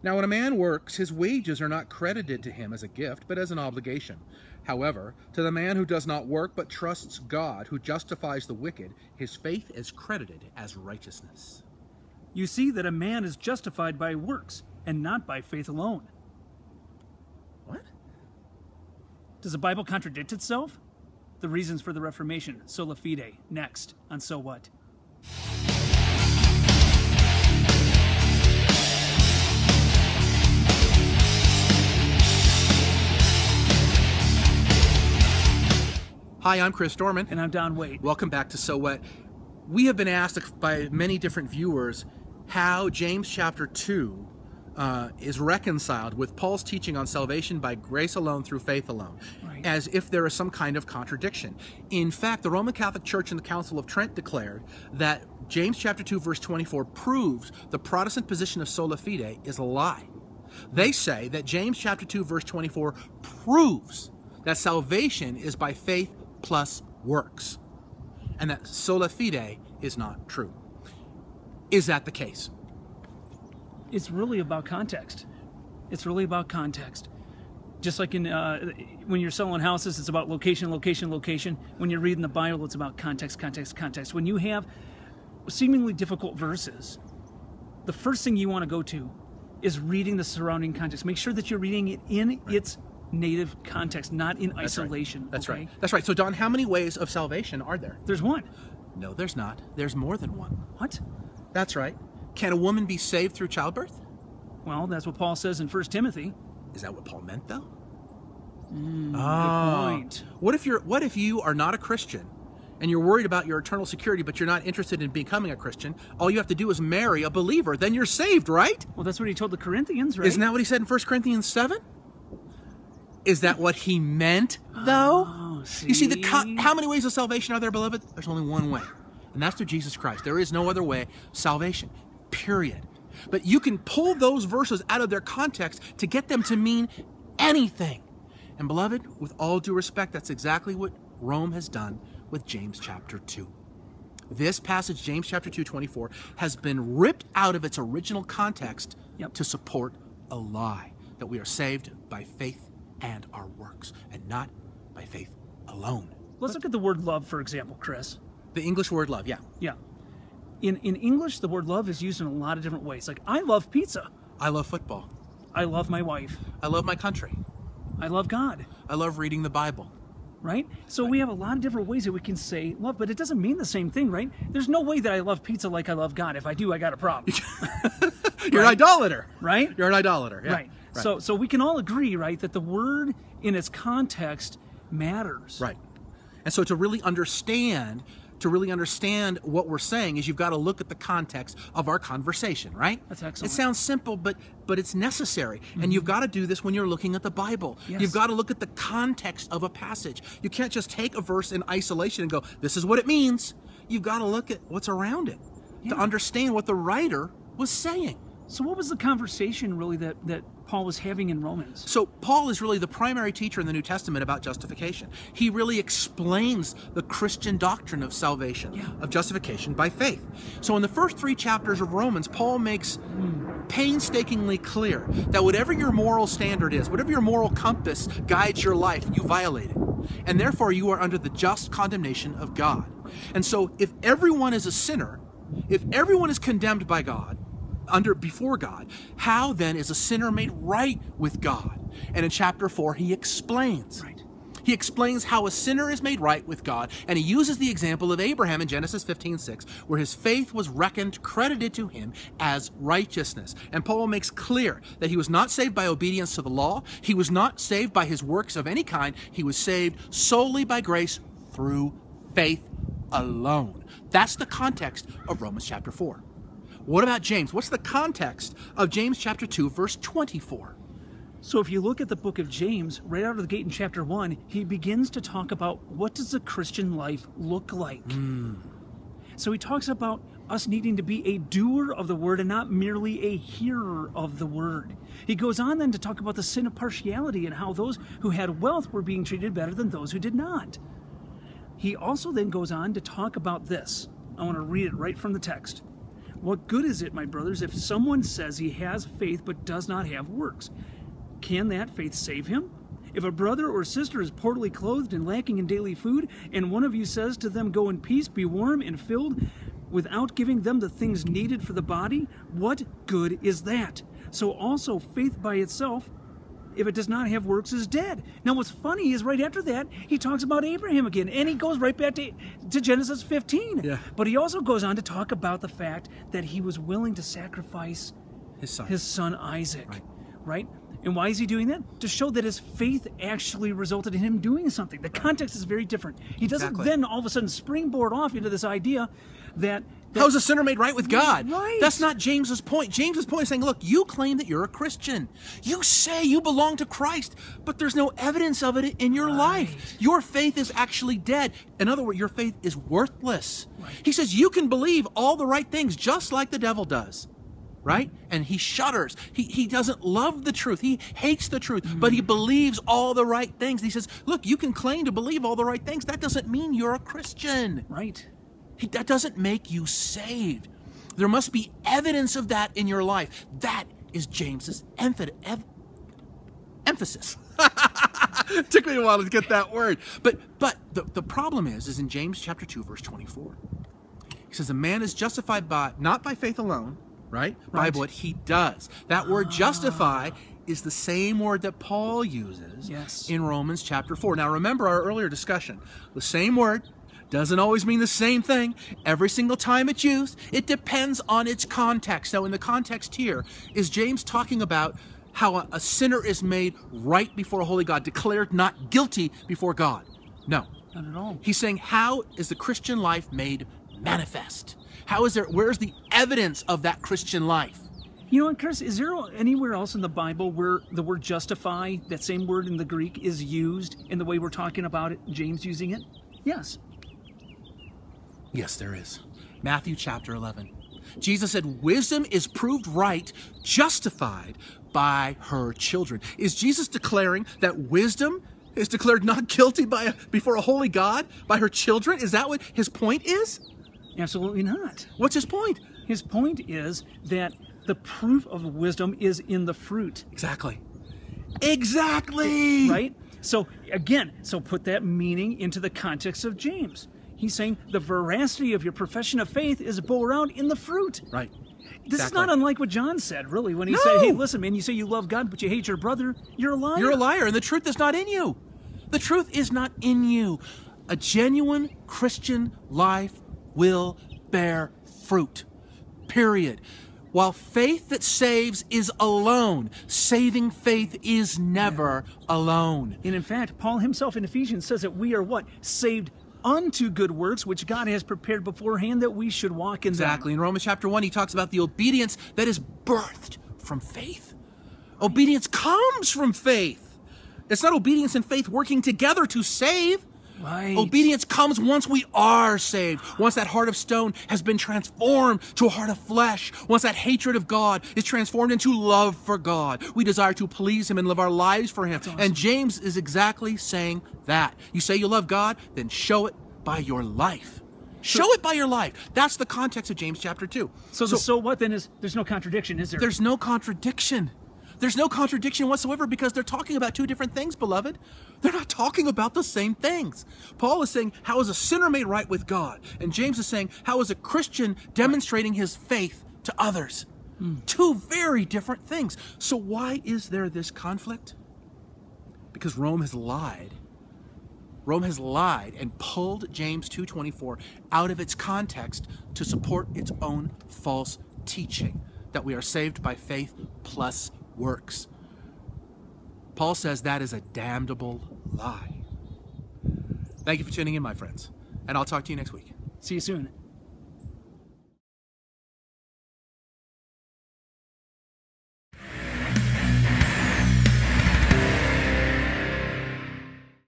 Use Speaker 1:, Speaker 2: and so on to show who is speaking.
Speaker 1: Now when a man works, his wages are not credited to him as a gift, but as an obligation. However, to the man who does not work, but trusts God, who justifies the wicked, his faith is credited as righteousness.
Speaker 2: You see that a man is justified by works, and not by faith alone.
Speaker 1: What?
Speaker 2: Does the Bible contradict itself? The reasons for the Reformation, sola fide, next on So What?
Speaker 1: Hi, I'm Chris Dorman.
Speaker 2: And I'm Don Waite.
Speaker 1: Welcome back to So What. We have been asked by many different viewers how James chapter 2 is reconciled with Paul's teaching on salvation by grace alone through faith alone,
Speaker 2: Right.
Speaker 1: as if there is some kind of contradiction. In fact, the Roman Catholic Church and the Council of Trent declared that James chapter 2 verse 24 proves the Protestant position of sola fide is a lie. They say that James chapter 2 verse 24 proves that salvation is by faith plus works, and that sola fide is not true. Is that the case?
Speaker 2: It's really about context. It's really about context. Just like in when you're selling houses, it's about location, location, location. When you're reading the Bible, it's about context, context, context. When you have seemingly difficult verses, the first thing you want to go to is reading the surrounding context. Make sure that you're reading it in its native context, not in isolation.
Speaker 1: That's
Speaker 2: okay?
Speaker 1: right. That's right. So, Don, how many ways of salvation are there?
Speaker 2: There's one.
Speaker 1: No, there's not. There's more than one.
Speaker 2: What?
Speaker 1: That's right. Can a woman be saved through childbirth?
Speaker 2: Well, that's what Paul says in 1 Timothy.
Speaker 1: Is that what Paul meant, though?
Speaker 2: Good point.
Speaker 1: What if you are not a Christian and you're worried about your eternal security, but you're not interested in becoming a Christian? All you have to do is marry a believer. Then you're saved, right?
Speaker 2: Well, that's what he told the Corinthians, right?
Speaker 1: Isn't that what he said in 1 Corinthians 7? Is that what he meant, though?
Speaker 2: Oh, see?
Speaker 1: You see, how many ways of salvation are there, beloved? There's only one way, and that's through Jesus Christ. There is no other way. Salvation, period. But you can pull those verses out of their context to get them to mean anything. And beloved, with all due respect, that's exactly what Rome has done with James chapter 2. This passage, James chapter 2:24, has been ripped out of its original context to support a lie, that we are saved by faith and our works, and not by faith alone.
Speaker 2: Let's look at the word love, for example, Chris.
Speaker 1: The English word love, yeah.
Speaker 2: Yeah. In English, the word love is used in a lot of different ways. Like, I love pizza.
Speaker 1: I love football.
Speaker 2: I love my wife.
Speaker 1: I love my country.
Speaker 2: I love God.
Speaker 1: I love reading the Bible.
Speaker 2: Right? So we have a lot of different ways that we can say love, but it doesn't mean the same thing, right? There's no way that I love pizza like I love God. If I do, I got a problem.
Speaker 1: You're an idolater.
Speaker 2: Right?
Speaker 1: You're an idolater. Yeah.
Speaker 2: Right. So we can all agree, right, that the word in its context matters.
Speaker 1: Right. And so to really understand what we're saying is you've got to look at the context of our conversation, right?
Speaker 2: That's excellent.
Speaker 1: It sounds simple, but it's necessary. And you've got to do this when you're looking at the Bible.
Speaker 2: Yes.
Speaker 1: You've got to look at the context of a passage. You can't just take a verse in isolation and go, this is what it means. You've got to look at what's around it to understand what the writer was saying.
Speaker 2: So what was the conversation really that Paul was having in Romans?
Speaker 1: So Paul is really the primary teacher in the New Testament about justification. He really explains the Christian doctrine of salvation, of justification by faith. So in the first 3 chapters of Romans, Paul makes painstakingly clear that whatever your moral standard is, whatever your moral compass guides your life, you violate it. And therefore you are under the just condemnation of God. And so if everyone is a sinner, if everyone is condemned by God, before God, how then is a sinner made right with God? And in chapter 4, he explains.
Speaker 2: Right.
Speaker 1: He explains how a sinner is made right with God, and he uses the example of Abraham in Genesis 15:6, where his faith was credited to him as righteousness. And Paul makes clear that he was not saved by obedience to the law. He was not saved by his works of any kind. He was saved solely by grace through faith alone. That's the context of Romans chapter 4. What about James? What's the context of James chapter 2, verse 24?
Speaker 2: So if you look at the book of James, right out of the gate in chapter 1, he begins to talk about what does the Christian life look like. So he talks about us needing to be a doer of the word and not merely a hearer of the word. He goes on then to talk about the sin of partiality and how those who had wealth were being treated better than those who did not. He also then goes on to talk about this. I want to read it right from the text. What good is it, my brothers, if someone says he has faith but does not have works? Can that faith save him? If a brother or sister is poorly clothed and lacking in daily food, and one of you says to them, go in peace, be warm and filled, without giving them the things needed for the body, what good is that? So also faith by itself, if it does not have works, is dead. Now what's funny is right after that, he talks about Abraham again, and he goes right back to Genesis 15.
Speaker 1: Yeah.
Speaker 2: But he also goes on to talk about the fact that he was willing to sacrifice his son Isaac. Right? And why is he doing that? To show that his faith actually resulted in him doing something. The context is very different. He doesn't then all of a sudden springboard off into this idea that
Speaker 1: how is a sinner made right with God?
Speaker 2: Right.
Speaker 1: That's not James's point. James's point is saying, look, you claim that you're a Christian. You say you belong to Christ, but there's no evidence of it in your life. Your faith is actually dead. In other words, your faith is worthless. He says you can believe all the right things just like the devil does. Right? And he shudders. He doesn't love the truth. He hates the truth, but he believes all the right things. He says, look, you can claim to believe all the right things. That doesn't mean you're a Christian.
Speaker 2: Right.
Speaker 1: That doesn't make you saved. There must be evidence of that in your life. That is James's emphasis. Took me a while to get that word. But the problem is in James chapter 2, verse 24. He says, a man is justified not by faith alone, right? By what he does. That word justify is the same word that Paul uses in Romans chapter 4. Now remember our earlier discussion. The same word doesn't always mean the same thing. Every single time it's used, it depends on its context. Now in the context here, is James talking about how a sinner is made right before a holy God, declared not guilty before God? No.
Speaker 2: Not at all.
Speaker 1: He's saying, how is the Christian life made manifest? Where's the evidence of that Christian life?
Speaker 2: You know what, Chris, is there anywhere else in the Bible where the word justify, that same word in the Greek, is used in the way we're talking about it, James using it? Yes.
Speaker 1: Yes, there is. Matthew chapter 11. Jesus said, wisdom is proved right, justified by her children. Is Jesus declaring that wisdom is declared not guilty before a holy God by her children? Is that what his point is?
Speaker 2: Absolutely not.
Speaker 1: What's his point?
Speaker 2: His point is that the proof of wisdom is in the fruit.
Speaker 1: Exactly. Exactly!
Speaker 2: Right? So, again, put that meaning into the context of James. He's saying the veracity of your profession of faith is borne out in the fruit.
Speaker 1: Right.
Speaker 2: This is not unlike what John said, really, when he said, hey, listen, man, you say you love God, but you hate your brother, you're a liar.
Speaker 1: You're a liar, and the truth is not in you. The truth is not in you. A genuine Christian life will bear fruit. Period. While faith that saves is alone, saving faith is never alone.
Speaker 2: And in fact, Paul himself in Ephesians says that we are what? Saved unto good works, which God has prepared beforehand that we should walk in them.
Speaker 1: Exactly. In Romans chapter 1, he talks about the obedience that is birthed from faith. Obedience comes from faith. It's not obedience and faith working together to save.
Speaker 2: Right.
Speaker 1: Obedience comes once we are saved. Once that heart of stone has been transformed to a heart of flesh. Once that hatred of God is transformed into love for God. We desire to please him and live our lives for him. Awesome. And James is exactly saying that. You say you love God, then show it by your life. Show it by your life. That's the context of James chapter 2.
Speaker 2: So what then is, there's no contradiction, is there?
Speaker 1: There's no contradiction. There's no contradiction whatsoever because they're talking about two different things, beloved. They're not talking about the same things. Paul is saying, how is a sinner made right with God? And James is saying, how is a Christian demonstrating his faith to others? Two very different things. So why is there this conflict? Because Rome has lied. Rome has lied and pulled James 2:24 out of its context to support its own false teaching that we are saved by faith plus works. Paul says that is a damnable lie. Thank you for tuning in, my friends, and I'll talk to you next week.
Speaker 2: See you soon.